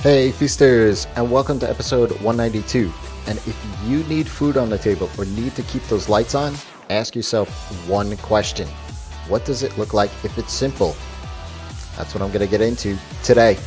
Hey feasters, and welcome to episode 192. And if you need food on the table or need to keep those lights on, ask yourself one question. What does it look like if it's simple? That's what I'm going to get into today.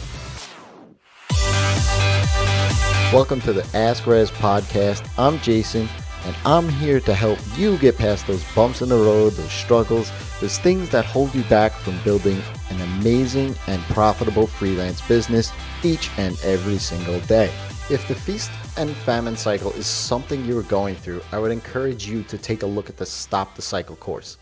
Welcome to the Ask Rezzz podcast. I'm Jason, and I'm here to help you get past those bumps in the road, those struggles, those things that hold you back from building an amazing and profitable freelance business each and every single day. If the feast and famine cycle is something you're going through, I would encourage you to take a look at the Stop the Cycle course.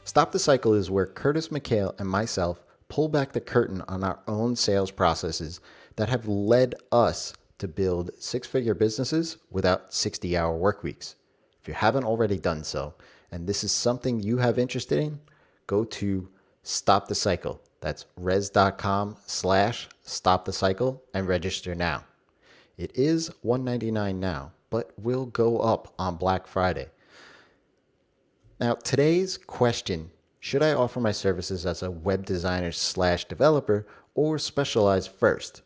Stop the Cycle is where Curtis McHale and myself pull back the curtain on our own sales processes that have led us to build six-figure businesses without 60-hour work weeks. If you haven't already done so, and this is something you have interest in, go to Stop the Cycle. That's rezzz.com/stopthecycle and register now. It is $199 now, but will go up on Black Friday. Now, today's question, should I offer my services as a web designer/developer or specialize first,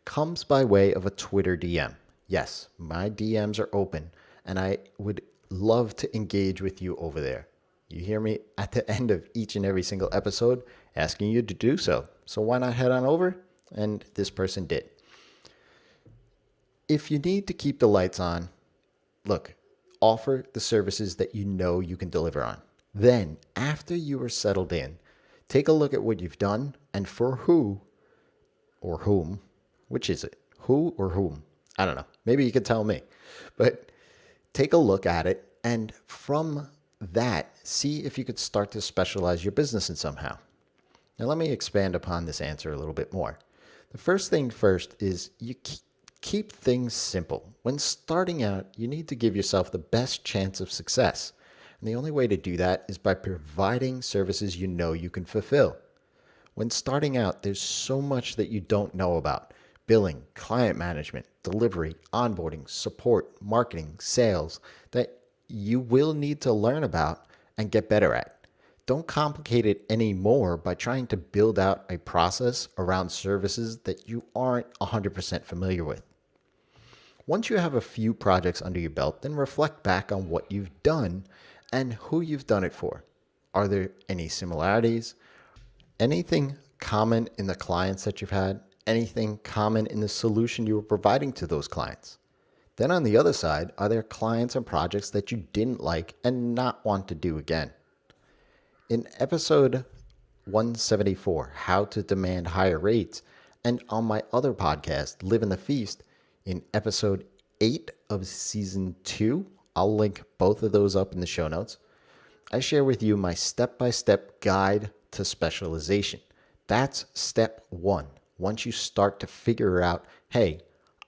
comes by way of a Twitter DM. Yes, my DMs are open, and I would love to engage with you over there. You hear me at the end of each and every single episode asking you to do so. So why not head on over? And this person did. If you need to keep the lights on, look, offer the services that you know you can deliver on. Then, after you are settled in, take a look at what you've done and for who or whom. Which is it? Who or whom? I don't know. Maybe you could tell me. But take a look at it, and from that, see if you could start to specialize your business in somehow. Now, let me expand upon this answer a little bit more. The first thing first is you keep things simple. When starting out, you need to give yourself the best chance of success. And the only way to do that is by providing services you know you can fulfill. When starting out, there's so much that you don't know about. Billing, client management, delivery, onboarding, support, marketing, sales, that you will need to learn about and get better at. Don't complicate it anymore by trying to build out a process around services that you aren't 100% familiar with. Once you have a few projects under your belt, then reflect back on what you've done and who you've done it for. Are there any similarities? Anything common in the clients that you've had? Anything common in the solution you were providing to those clients? Then on the other side, are there clients and projects that you didn't like and not want to do again? In episode 174, How to Demand Higher Rates, and on my other podcast, Live in the Feast, in episode 8 of season 2, I'll link both of those up in the show notes, I share with you my step-by-step guide to specialization. That's step 1. Once you start to figure out, hey,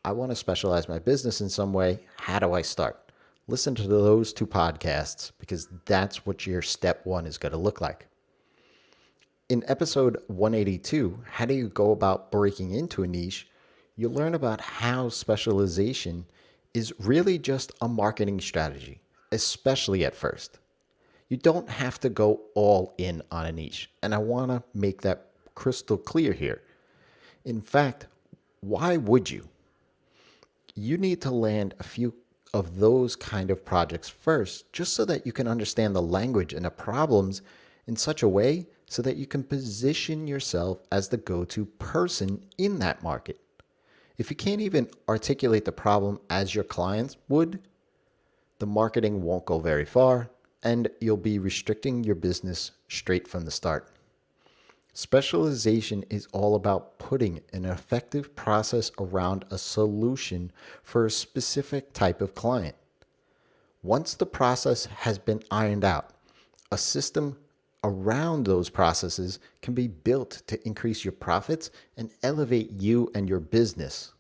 I want to specialize my business in some way, how do I start? Listen to those 2 podcasts because that's what your step 1 is going to look like. In episode 182, how do you go about breaking into a niche? You'll learn about how specialization is really just a marketing strategy, especially at first. You don't have to go all in on a niche, and I want to make that crystal clear here. In fact, why would you? You need to land a few of those kind of projects first, just so that you can understand the language and the problems in such a way so that you can position yourself as the go-to person in that market. If you can't even articulate the problem as your clients would, the marketing won't go very far, and you'll be restricting your business straight from the start. Specialization is all about putting an effective process around a solution for a specific type of client. Once the process has been ironed out, a system around those processes can be built to increase your profits and elevate you and your business.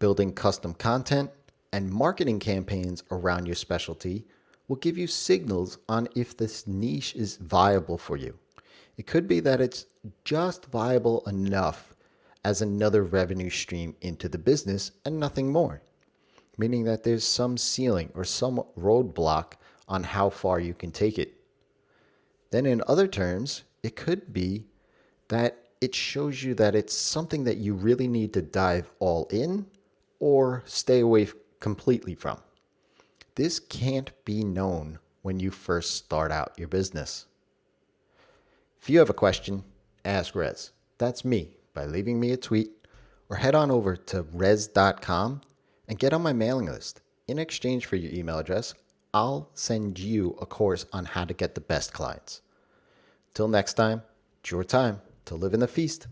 Building custom content and marketing campaigns around your specialty will give you signals on if this niche is viable for you. It could be that it's just viable enough as another revenue stream into the business and nothing more, meaning that there's some ceiling or some roadblock on how far you can take it. Then in other terms, it could be that it shows you that it's something that you really need to dive all in or stay away completely from. This can't be known when you first start out your business. If you have a question, ask Rezzz. That's me by leaving me a tweet or head on over to rezzz.com and get on my mailing list. In exchange for your email address, I'll send you a course on how to get the best clients. Till next time, it's your time to live in the feast.